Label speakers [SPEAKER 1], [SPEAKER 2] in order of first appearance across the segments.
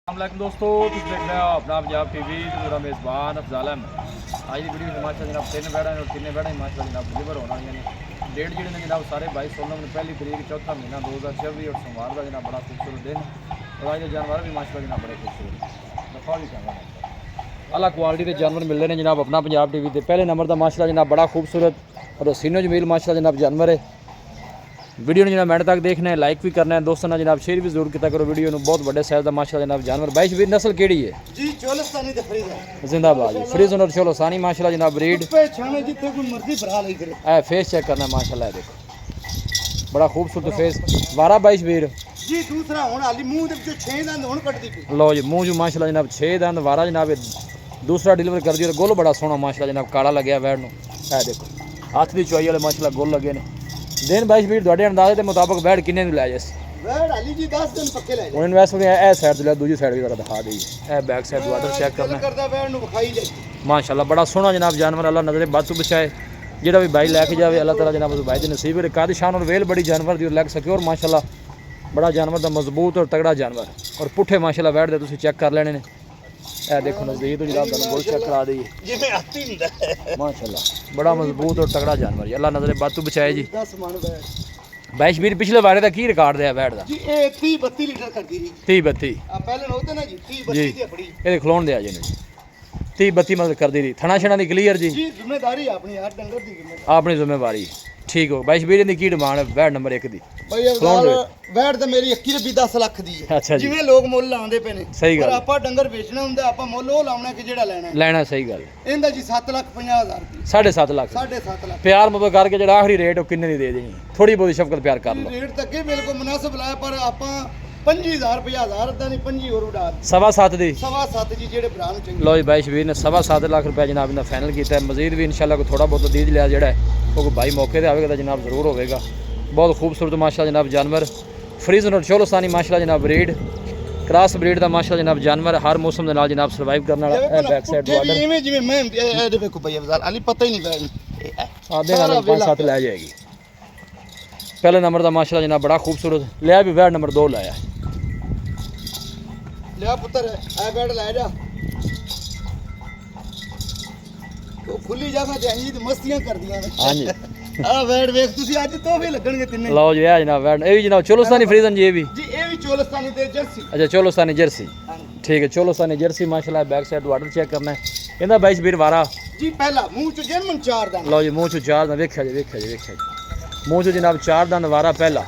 [SPEAKER 1] अस्सलाम दोस्तों, तुम देख रहे हो अपना पंजाब टीवी। मेरा मेज़बान अफजाल अहमद। आज की वीडियो माशा जनाब तीन बैठा और तीन बैठा माशा जनाब डिलीवर होना यानी डेट जो ने जनाब सारे 22/16 में पहली तरीक चौथा महीना 2024 और सोमवार का जनाब बड़ा खूबसूरत दिन और आज के जानवर भी माशा जनाब बड़े खूबसूरत दफा भी करना अलग क्वालिटी के जानवर मिल रहे हैं जनाब अपना पंजाब टीवी के पहले नंबर का माशा जनाब बड़ा खूबसूरत और सीनो जमील माशा जनाब जानवर है। वीडियो ने जनाब मिनट तक देखना है, लाइक भी करना है, दोस्तों ने जनाब शेयर भी जरूर किया करो। वीडियो में बहुत बड़े साइज का माशाल्लाह जनाब जानवर। भाई शबीर नस्ल केड़ी है
[SPEAKER 2] जी? चोलस्तानी ते फ्रीज है
[SPEAKER 1] जिंदाबाद जी। फ्रीजन और चोलस्तानी माशाल्लाह जनाब ब्रीड
[SPEAKER 2] पे छाने जिथे कोई मर्जी भरा ले करे।
[SPEAKER 1] ए फेस चेक करना माशाल्लाह, देखो बड़ा खूबसूरत फेस। वारा भाई शबीर
[SPEAKER 2] जी दूसरा हुन हाली मुंह दे विचों 6 दंद हुन कटदी पई।
[SPEAKER 1] लो जी मुंह जो माशाल्लाह जनाब 6 दंद वारा जनाब दूसरा डिलीवर कर दिया। गोल बड़ा सोहना माशाल्लाह जनाब काला लगे वैड़ नु। ए देखो हाथ दी चुआई वाले माशाल्लाह गोल लगे ने। दिन भाई शबीर ਤੁਹਾਡੇ ਅੰਦਾਜ਼ੇ ਦੇ ਮੁਤਾਬਕ ਵੈੜ ਕਿੰਨੇ ਨੂੰ ਲੈ ਜਾਸ?
[SPEAKER 2] वैड़ हाली जी 10 दिन पक्के ले जा।
[SPEAKER 1] ਹੁਣ ਇਨਵੈਸਟ ਹੋ ਗਿਆ। ਇਹ ਸਾਈਡ ਤੇ ਦੂਜੀ ਸਾਈਡ ਵੀ ਜਰਾ ਦਿਖਾ ਦੇਈ। ਇਹ ਬੈਕ ਸਾਈਡ ਤੋਂ ਆਰਡਰ ਚੈੱਕ ਕਰਨਾ
[SPEAKER 2] करदा वैड़ नु विखाई ले।
[SPEAKER 1] माशाल्लाह बड़ा सोहना जनाब जानवर। अल्लाह नजरे बद तो बचाए। जेड़ा भी भाई लैके जाए अल्लाह ताला जनाब उस भाई दे नसीब है। कादी शान और वेल बड़ी जानवर दी लग सके और माशाल्लाह बड़ा जानवर दा मजबूत और तगड़ा जानवर और पुठे माशाल्लाह वैड़ दे तुसी चेक कर लेने ने। ए देखो नजदीक तो जनाब दा गोल चेक करा दी
[SPEAKER 2] जिवें हाथी हुंदा है
[SPEAKER 1] माशाल्लाह बड़ा मजबूत और तगड़ा जानवर। अल्लाह नजरे बद तो बचाए जी।
[SPEAKER 2] 10 मन वैड़
[SPEAKER 1] भाई शबीर पिछले बारे दा की रिकॉर्ड है वैड़ दा?
[SPEAKER 2] जी ए 30-32 लीटर करदी रही।
[SPEAKER 1] 30-32
[SPEAKER 2] आ पहले होते ना जी 30-32 दी अपनी
[SPEAKER 1] ये खलोण दे आ जी 30-32 मतलब कर दी रही। थना छना दी क्लियर जी?
[SPEAKER 2] जी जिम्मेदारी अपनी यार डंगर दी जिम्मेदारी
[SPEAKER 1] अपनी जिम्मेवारी ठीक हो। भाई शबीर दी की डिमांड है वैड़ नंबर 1 दी?
[SPEAKER 2] भाई अफजाल वैड़ ते मेरी 21 10 लाख दी है।
[SPEAKER 1] अच्छा जी।
[SPEAKER 2] जिवें लोग मुੱਲ ਲਾਉਂਦੇ ਪਏ ਨੇ
[SPEAKER 1] सही
[SPEAKER 2] ਪਰ
[SPEAKER 1] गल
[SPEAKER 2] ਆਪਾਂ ਡੰਗਰ ਵੇਚਣਾ ਹੁੰਦਾ ਆਪਾਂ ਮੁੱਲ ਉਹ ਲਾਉਣਾ ਕਿ ਜਿਹੜਾ ਲੈਣਾ ਹੈ।
[SPEAKER 1] ਲੈਣਾ ਸਹੀ ਗੱਲ।
[SPEAKER 2] ਇਹਦਾ ਜੀ 7,50,000 ਦੀ
[SPEAKER 1] 7.5 ਲੱਖ
[SPEAKER 2] 7.5 ਲੱਖ
[SPEAKER 1] ਪਿਆਰ ਮੁੱਕ ਕਰਕੇ ਜਿਹੜਾ ਆਖਰੀ ਰੇਟ ਉਹ ਕਿੰਨੇ ਦੀ ਦੇ ਦੇਣੀ? ਥੋੜੀ ਬਹੁਤੀ ਸ਼ਫਕਤ ਪਿਆਰ ਕਰ ਲਓ।
[SPEAKER 2] ਰੇਟ ਤਾਂ ਅੱਗੇ ਬਿਲਕੁਲ ਮੁਨਾਸਬ ਲਾਇਆ ਪਰ ਆਪਾਂ 25,000 50,000 ਦਾ ਨਹੀਂ 25 ਹੋਰ ਉਡਾ
[SPEAKER 1] 7.5 ਦੀ
[SPEAKER 2] 7.5 ਜੀ ਜਿਹੜੇ ਭਰਾ ਨੂੰ ਚਾਹੀਦੇ।
[SPEAKER 1] ਲੋ ਜੀ ਭਾਈ ਸ਼ਬੀਰ ਨੇ 7.5 ਲੱਖ ਰੁਪਏ ਜਨਾਬ ਇਹਦਾ ਫਾਈਨਲ ਕੀਤਾ ਹੈ। ਮਜ਼ੀਦ ਵੀ ਇਨਸ਼ਾਅੱਲਾ ਕੋਈ ਥੋੜਾ ਬਹੁਤ ਦੀਜ ਲਿਆ ਜਿਹੜਾ ਹੈ ਉਹ ਭਾਈ ਮੌਕੇ ਤੇ ਆਵੇਗਾ ਤਾਂ ਜਨਾਬ ਜ਼ਰੂਰ ਹੋਵੇਗਾ। ਬਹੁਤ ਖੂਬਸੂਰਤ ਮਾਸ਼ਾਅੱਲਾ ਜਨਾਬ जानवर। फ्रीजन और चोलस्तानी माशाल्लाह जनाब ब्रीड क्रॉस ब्रीड ਦਾ ਮਾਸ਼ਾਅੱਲਾ ਜਨਾਬ जानवर हर मौसम ਦੇ ਨਾਲ ਜਨਾਬ ਸਰਵਾਈਵ ਕਰਨ ਵਾਲਾ। ਇਹ ਬੈਕ ਸਾਈਡ ਤੋਂ ਆਰਡਰ
[SPEAKER 2] ਜਿਵੇਂ ਜਿਵੇਂ ਮੈਂ ਇਹਦੇ ਵੇਖੋ ਭਾਈ ਅਫਜ਼ਾਲ ਅਲੀ ਪਤਾ ਹੀ ਨਹੀਂ ਪਿਆ
[SPEAKER 1] ਆਦੇ ਨਾਲ 5-7 ਲੈ ਜਾਏਗੀ। पहले नंबर ਦਾ ਮਾਸ਼ਾਅੱਲਾ ਜਨਾਬ ਬੜਾ ਖੂਬਸੂਰਤ ਲਿਆ ਵੀ ਵੈੜ ਨੰबर 2 ਲਾਇਆ।
[SPEAKER 2] ਲਿਆ ਪੁੱਤਰ ਐ ਬੈਡ ਲੈ ਜਾ। ਉਹ ਖੁੱਲੀ ਜਗ੍ਹਾ ਤੇ ਇੰਜ ਮਸਤੀਆਂ ਕਰਦੀਆਂ ਨੇ।
[SPEAKER 1] ਹਾਂਜੀ
[SPEAKER 2] ਆ ਵੈੜ ਵੇਖ ਤੁਸੀਂ ਅੱਜ ਤੋਹਫੇ ਲੱਗਣਗੇ ਤਿੰਨੇ।
[SPEAKER 1] ਲਓ ਜੀ ਇਹ ਜਨਾਬ ਵੈੜ ਇਹ ਵੀ ਜਨਾਬ ਚੋਲਸਤਾਨੀ ਫਰੀਜ਼ਨ ਜੀ ਇਹ ਵੀ
[SPEAKER 2] ਜੀ ਇਹ ਵੀ ਚੋਲਸਤਾਨੀ ਤੇ ਜਰਸੀ।
[SPEAKER 1] अच्छा चोलस्तानी जर्सी
[SPEAKER 2] ਹਾਂਜੀ
[SPEAKER 1] ठीक है। चोलस्तानी जर्सी माशाल्लाह बैक साइड तो आर्डर चेक करना है। ਇਹਦਾ ਬਾਈ ਸ਼ਬੀਰ ਵਾਰਾ
[SPEAKER 2] ਜੀ ਪਹਿਲਾ ਮੂੰਹ ਚ ਜਰਮਨ 4 ਦਾ।
[SPEAKER 1] ਲਓ ਜੀ ਮੂੰਹ ਚੋਂ 4 ਦੰਦ ਵੇਖਿਆ ਜੀ ਮੂੰਹ ਚੋਂ ਜਨਾਬ 4 ਦੰਦ ਵਾਰਾ ਪਹਿਲਾ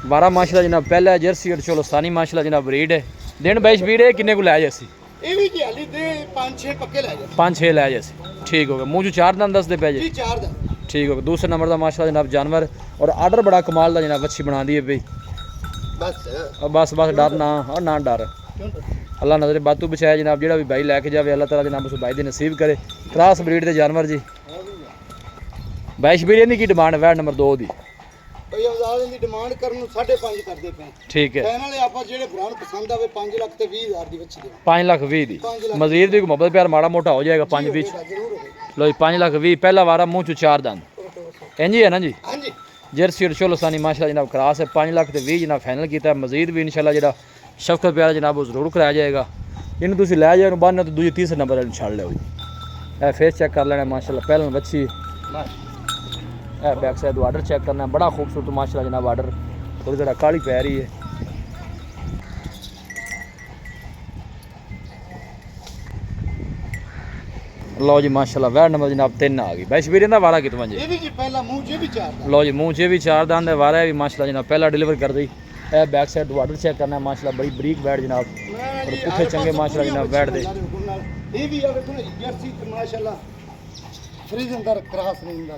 [SPEAKER 1] ਵਾਰਾ ਮਾਸ਼ਾਅੱਲਾ ਜਨਾਬ ਪਹਿਲਾ ਜਰਸੀ और चोलस्तानी माशाल्लाह जनाब ब्रीड है। दिन ਬਾਈ ਸ਼ਬੀਰ ਇਹ ਕਿੰਨੇ ਕੋ ਲੈ ਜਾਸੀ?
[SPEAKER 2] ਇਹ ਵੀ ਜੀ ਹਾਲੀ ਦੇ 5-6 ਪੱਕੇ ਲੈ ਜਾ।
[SPEAKER 1] 5-6 ਲੈ ਜਾਸੀ ठीक हो गया। मुँह चों 4 दंद दसदे पे
[SPEAKER 2] ਜੀ
[SPEAKER 1] जी
[SPEAKER 2] 4 ਦਾ
[SPEAKER 1] ठीक हो गया। दूसरे नंबर का माशाल्लाह जनाब जानवर और आर्डर बड़ा कमाल का जनाब अच्छी बना दी है भाई।
[SPEAKER 2] ਬਸ
[SPEAKER 1] और बस डर ना और ना डर अल्लाह नजर बातू बचाया जनाब। जेड़ा भी भाई लैके जाए अल्लाह ताला जनाब उस भाई दे नसीब करे। क्रॉस ब्रीड के जानवर जी। भाई शबीर की डिमांड वैड नंबर 2 दी?
[SPEAKER 2] ਭਾਈ ਅਫਜ਼ਾਲ ਦੀ ਡਿਮਾਂਡ ਕਰਨ ਨੂੰ 5.5 ਕਰਦੇ ਪਏ।
[SPEAKER 1] ठीक है।
[SPEAKER 2] ਕਹਿਣ ਵਾਲੇ ਆਪਾਂ ਜਿਹੜੇ ਭਰਾ ਨੂੰ ਪਸੰਦ ਆਵੇ 5 ਲੱਖ ਤੇ 20,000 ਦੀ ਵਿੱਚ ਦੇ
[SPEAKER 1] 5 ਲੱਖ 20 दी मजीद भी मोहब्बत प्यार माड़ा मोटा हो जाएगा 5 बीच।
[SPEAKER 2] ਜ਼ਰੂਰ ਹੋਵੇ।
[SPEAKER 1] लो जी 5 ਲੱਖ 20 पहला वारा मुँह चो 4 दंद इंज ही है ना जी?
[SPEAKER 2] ਹਾਂਜੀ
[SPEAKER 1] जर्सी और चोलस्तानी माशाल्लाह जनाब क्रॉस है। 5 ਲੱਖ ਤੇ 20 जनाब फाइनल किया। मजीद भी इंशाल्लाह ਜਿਹੜਾ शफकत प्यारा जनाब वो जरूर कराया जाएगा। ਇਹਨੂੰ ਤੁਸੀਂ ਲੈ ਜਾਓ ਬੰਨ तो दूजी तीसरे नंबर वाले छड़ लो जी। ए फेस चेक कर लेना माशाल्लाह पहले बच्ची ए बैक साइड आर्डर चेक करना बड़ा खूबसूरत माशाल्लाह जनाब आर्डर थोड़ी जरा काली पै रही है। लो जी माशाल्लाह वैड नंबर जनाब 3 आ गई। भाई शबीर ਦਾ ਵਾਰਾ ਕਿਤਨਾ ਜੀ?
[SPEAKER 2] ਇਹ ਵੀ ਜੀ ਪਹਿਲਾ ਮੂੰਹ 'ਚ ਵੀ 4 ਦਾ।
[SPEAKER 1] लो जी मुँह च भी 4 दंद है वारा भी माशाल्लाह जनाब पहला डिलीवर कर दी। ए बैक साइड आर्डर चेक करना है माशाल्लाह बड़ी बरीक वैड जनाब और पुठे चंगे माशाल्लाह जनाब वैड दे।
[SPEAKER 2] ਇਹ ਵੀ ਆ ਵੇਖੋ ਨਾ ਜਰਸੀ ਤੇ ਮਾਸ਼ਾਅੱਲਾ ਫਰੀਜ਼ਨ ਦਾ ਕਰਾਸ ਨਹੀਂ ਹੁੰਦਾ।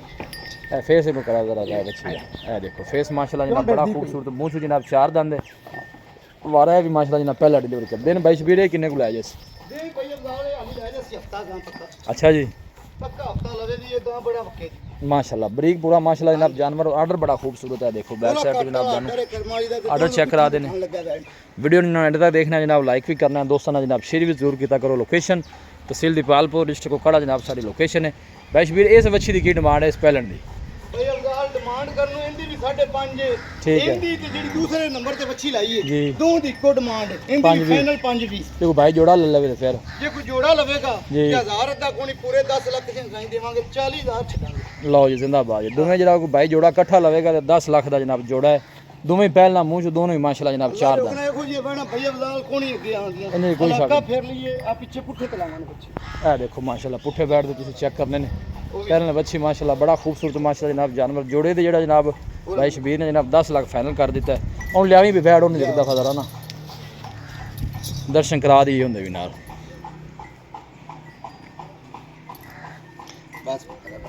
[SPEAKER 1] ए फेस में करा जरा जाए बच्ची ए देखो फेस माशाल्लाह जनाब बड़ा खूबसूरत मुँह च जनाब 4 दंद है वारा भी माशाल्लाह जनाब पहला डिलीवर कर दिन। भाई शबीर किन्ने को लाया जैसे?
[SPEAKER 2] ਦੇ ਕੋਈ ਅਫਜ਼ਾਲ ਇਹ ਹਲੀ ਲੈ ਜਾ ਸੀ ਹਫਤਾ ਗਾਂ ਪੱਕਾ
[SPEAKER 1] अच्छा जी
[SPEAKER 2] ਪੱਕਾ ਹਫਤਾ ਲਵੇ ਦੀ ਇਹ ਗਾਂ ਬੜਾ ਵਕੇ ਦੀ
[SPEAKER 1] माशाल्लाह ब्रीक पूरा माशाल्लाह जनाब जानवर आर्डर बड़ा खूबसूरत है। देखो बैक साइड पे जनाब जानवर आर्डर चेक करा देने। वीडियो एंड तक देखना जनाब लाइक भी करना है दोस्तों ने जनाब शेयर भी जरूर किया करो। लोकेशन तहसील दीपालपुर डिस्ट्रिक्ट कोकड़ा जनाब सारी लोकेशन है। भाई शबीर इस बच्ची की डिमांड है इस पैलन की?
[SPEAKER 2] भाई अफजाल डिमांड करनो इंदी भी 5.5
[SPEAKER 3] ਠੀਕ ਹੈ।
[SPEAKER 2] ਇਹਦੀ ਤੇ ਜਿਹੜੀ ਦੂਸਰੇ ਨੰਬਰ ਤੇ ਵੱਛੀ ਲਾਈ
[SPEAKER 3] ਜੀ।
[SPEAKER 2] ਹੈ ਦੋ ਦੀ ਇੱਕੋ ਡਿਮਾਂਡ
[SPEAKER 3] ਪੰਜ
[SPEAKER 2] ਇਹਦੀ
[SPEAKER 3] ਵੀਹ।
[SPEAKER 2] ਫਾਈਨਲ 5.20
[SPEAKER 3] ਤੇ ਕੋਈ ਬਾਈ ਜੋੜਾ ਲੈ ਲਵੇ ਤੇ ਫਿਰ
[SPEAKER 2] ਜੇ ਕੋਈ ਜੋੜਾ ਲਵੇਗਾ
[SPEAKER 3] ਜੀ।
[SPEAKER 2] ਤੇ 1000 ਅੱਧਾ ਕੋਣੀ ਪੂਰੇ 10 ਲੱਖ ਦੇ ਸਾਈਂ ਦੇਵਾਂਗੇ 40000 ਛੱਡਾਂਗੇ
[SPEAKER 3] ਲਓ ਜੀ ਜ਼ਿੰਦਾਬਾਦ ਜੀ। ਦੋਵੇਂ ਜਿਹੜਾ ਕੋਈ ਬਾਈ ਜੋੜਾ ਇਕੱਠਾ ਲਵੇਗਾ ਤੇ 10 ਲੱਖ ਦਾ ਜਨਾਬ ਜੋੜਾ ਹੈ। ਦੋਵੇਂ ਪਹਿਲਾਂ ਮੂੰਹ ਚ ਦੋਨੋਂ ਹੀ ਮਾਸ਼ਾਅੱਲਾ ਜਨਾਬ ਚਾਰ ਦਾ
[SPEAKER 2] ਇਹੋ ਜਿਹੇ ਬਣਾ ਭਈਆ ਬਲਾਲ ਕੋਣੀ ਅੱਗੇ ਆਉਂਦੀਆਂ
[SPEAKER 3] ਇਹਨੇ ਕੋਈ ਸ਼ੱਕ
[SPEAKER 2] ਇਲਾਕਾ ਫੇਰ ਲਈਏ ਆ ਪਿੱਛੇ ਪੁੱਠੇ ਤਲਾਵਾਂਗੇ ਬੱਚੇ
[SPEAKER 3] ਇਹ ਦੇਖੋ ਮਾਸ਼ਾਅੱਲਾ ਪੁੱਠੇ ਬੈਠ ਦੇ ਤੁਸੀਂ ਚੈੱਕ ਕਰਨੇ ਨੇ ਪਹਿਲਾਂ ਬੱਚੀ ਮਾਸ਼ਾਅੱਲਾ ਬੜਾ ਖੂਬਸੂਰਤ ਮਾਸ਼ਾਅੱਲਾ ਜਨਾਬ ਜਾਨਵਰ ਜੋੜੇ ਦੇ ਜਿਹੜਾ ਜਨਾਬ ਬਾਈ ਸ਼ਬੀਰ ਨੇ ਜਨਾਬ 10 ਲੱਖ ਫਾਈਨਲ ਕਰ ਦਿੱਤਾ ਹੁਣ ਲਿਆਵੀਂ ਵੀ ਬੈਠ ਉਹਨੇ ਲਿਖਦਾ ਫਜ਼ਰਾ ਨਾ ਦਰਸ਼ਨ ਕਰਾ ਦੀ ਹੁੰਦੇ ਵੀ ਨਾਲ
[SPEAKER 2] ਬਸ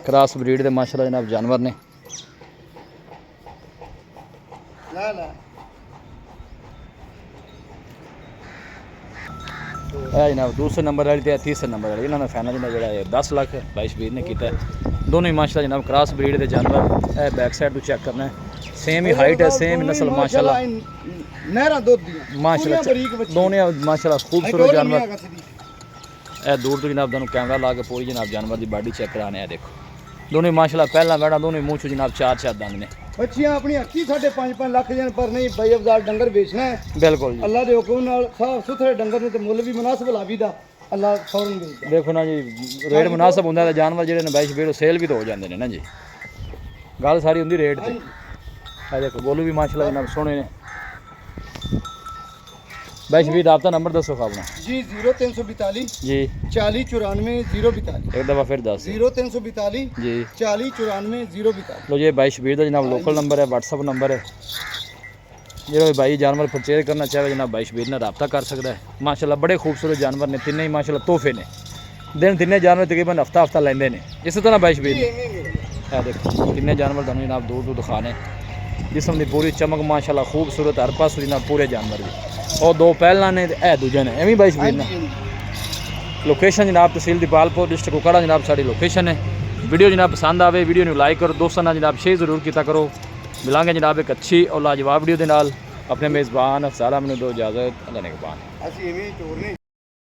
[SPEAKER 3] ਕ੍ਰਾਸ ਬਰੀਡ ਦੇ ਮਾਸ਼ਾਅੱਲਾ ਜਨਾਬ ਜਾਨਵਰ ਨੇ
[SPEAKER 2] ਲਾ ਲਾ
[SPEAKER 3] ਇਹ ਜਨਾਬ ਦੂਸਰੇ ਨੰਬਰ ਵਾਲੀ ਤੇ ਤੀਸਰੇ ਨੰਬਰ ਵਾਲੀ ਇਹਨਾਂ ਦਾ ਫਾਈਨਲ ਜਿਹੜਾ ਹੈ 10 ਲੱਖ ਬਾਈ ਸ਼ਬੀਰ ਨੇ ਕੀਤਾ ਦੋਨੋਂ ਹੀ ਮਾਸ਼ਾਅੱਲਾ ਜਨਾਬ ਕ੍ਰਾਸ ਬਰੀਡ ਦੇ ਜਾਨਵਰ ਇਹ ਬੈਕ ਸਾਈਡ ਤੋਂ ਚੈੱਕ ਕਰਨਾ ਸੇਮ ਹੀ ਹਾਈਟ ਹੈ ਸੇਮ ਹੀ ਨਸਲ ਮਾਸ਼ਾਅੱਲਾ
[SPEAKER 2] ਨਹਿਰਾਂ ਦੁੱਧ ਦੀਆਂ
[SPEAKER 3] ਮਾਸ਼ਾਅੱਲਾ ਦੋਨੋਂ ਮਾਸ਼ਾਅੱਲਾ ਖੂਬਸੂਰਤ ਜਾਨਵਰ ਇਹ ਦੂਰ ਤੋਂ ਜਨਾਬ ਤੁਹਾਨੂੰ ਕੈਮਰਾ ਲਾ ਕੇ ਪੂਰੀ ਜਨਾਬ ਜਾਨਵਰ ਦੀ ਬਾਡੀ ਚੈੱਕ ਕਰਾਣੇ ਆ ਦੇਖੋ ਦੋਨੇ ਮਾਸ਼ਾਅੱਲਾ ਪਹਿਲਾਂ ਬੈਠਾ ਦੋਨੇ ਮੂੰਹ ਚੋਂ ਜਨਾਬ ਚਾਰ ਦੰਦ ਨੇ
[SPEAKER 2] ਬੱਚੀਆਂ ਆਪਣੀ ਹੱਥੀ 5.5 ਲੱਖ ਦੀਆਂ ਪਰ ਨਹੀਂ ਬਾਈ ਅਫਜ਼ਾਲ ਡੰਗਰ ਵੇਚਣਾ ਹੈ
[SPEAKER 3] ਬਿਲਕੁਲ ਜੀ
[SPEAKER 2] ਅੱਲਾ ਦੇ ਹੁਕਮ ਨਾਲ ਸਾਫ ਸੁਥਰੇ ਡੰਗਰ ਨੂੰ ਤੇ ਮੁੱਲ ਵੀ ਮੁਨਾਸਬ ਲਾਵੀ ਦਾ ਅੱਲਾ ਫੌਰਨ ਦੇਦਾ
[SPEAKER 3] ਦੇਖੋ ਨਾ ਜੀ ਰੇਟ ਮੁਨਾਸਬ ਹੁੰਦਾ ਤਾਂ ਜਾਨਵਰ ਜਿਹੜੇ ਨੇ ਬਾਈ ਸ਼ਬੀਰ ਸੇਲ ਵੀ ਤਾਂ ਹੋ ਜਾਂਦੇ ਨੇ ਨਾ ਜੀ ਗੱਲ ਸਾਰੀ ਹੁੰਦੀ ਰੇਟ ਤੇ ਆ ਦੇਖੋ ਗੋਲੂ ਵੀ ਮਾਸ਼ਾਅੱਲਾ ਜਨਾਬ ਸੋਹਣੇ ਨੇ ਬਾਈ ਸ਼ਬੀਰ ਰਾਬਤਾ ਨੰਬਰ ਦੱਸੋ ਆਪਣਾ
[SPEAKER 2] ਜੀ 0342
[SPEAKER 3] ਜੀ
[SPEAKER 2] 4094 042
[SPEAKER 3] ਇੱਕ ਦਫਾ ਫਿਰ ਦੱਸ
[SPEAKER 2] 0342
[SPEAKER 3] ਜੀ
[SPEAKER 2] 4094 042
[SPEAKER 3] ਲੋ ਜੀ ਬਾਈ ਸ਼ਬੀਰ ਦਾ ਜਨਾਬ ਲੋਕਲ ਨੰਬਰ ਹੈ WhatsApp ਨੰਬਰ ਹੈ ਜਿਹੜਾ ਵੀ ਬਾਈ ਜਾਨਵਰ ਪਰਚੇਜ਼ ਕਰਨਾ ਚਾਹੇ ਜਨਾਬ ਬਾਈ ਸ਼ਬੀਰ ਨਾਲ ਰਾਬਤਾ ਕਰ ਸਕਦਾ ਹੈ ਮਾਸ਼ਾਅੱਲਾ ਬੜੇ ਖੂਬਸੂਰਤ ਜਾਨਵਰ ਨੇ ਤਿੰਨੇ ਹੀ ਮਾਸ਼ਾਅੱਲਾ ਤੋਹਫੇ ਨੇ ਦਿਨ ਤਿੰਨੇ ਜਾਨਵਰ ਤਕਰੀਬਨ ਹਫਤਾ ਲੈਂਦੇ ਨੇ ਇਸੇ ਤਰ੍ਹਾਂ ਬਾਈ ਸ਼ਬੀਰ ਨੇ ਇਹ ਦੇਖੋ ਤਿੰਨੇ ਜਾਨਵਰ ਤੁਹਾਨੂੰ ਜਨਾਬ ਦੂਰ ਦਿਖਾਣੇ ਜਿਸਮ ਦੀ ਪੂਰੀ ਚਮਕ ਮਾਸ਼ਾਅੱਲਾ ਖੂਬਸੂਰਤ ਹਰ ਪਾਸੋਂ ਜਨਾਬ ਪੂਰੇ ਜਾਨਵਰ ਦੀ ਉਹ ਦੋ ਪਹਿਲਾਂ ਨੇ ਤੇ ਇਹ ਦੂਜੇ ਨੇ ਐਵੇਂ ਬਾਈ ਸ਼ਬੀਰ ਨੇ ਲੋਕੇਸ਼ਨ ਜਨਾਬ ਤਹਿਸੀਲ ਦੀਪਾਲਪੁਰ ਡਿਸਟ੍ਰਿਕਟ ਕੁਕੜਾ ਜਨਾਬ ਸਾਡੀ ਲੋਕੇਸ਼ਨ ਹੈ ਵੀਡੀਓ ਜਨਾਬ ਪਸੰਦ ਆਵੇ ਵੀਡੀਓ ਨੂੰ ਲਾਈਕ ਕਰੋ ਦੋਸਤਾਂ ਨਾਲ ਜਨਾਬ ਸ਼ੇਅਰ ਜ਼ਰੂਰ ਕੀਤਾ ਕਰੋ ਮਿਲਾਂਗੇ ਜਨਾਬ ਇੱਕ ਅੱਛੀ ਔਰ ਲਾਜਵਾਬ ਵੀਡੀਓ ਦੇ ਨਾਲ ਆਪਣੇ ਮੇਜ਼ਬਾਨ ਅਫਜ਼ਾਲ ਮੈਨੂੰ ਦਿਓ ਇਜਾਜ਼ਤ ਅੱਲਾ ਨਿਗਹਬਾਨ
[SPEAKER 2] ਅਸੀਂ ਐਵੇਂ ਚੋਰ ਨੇ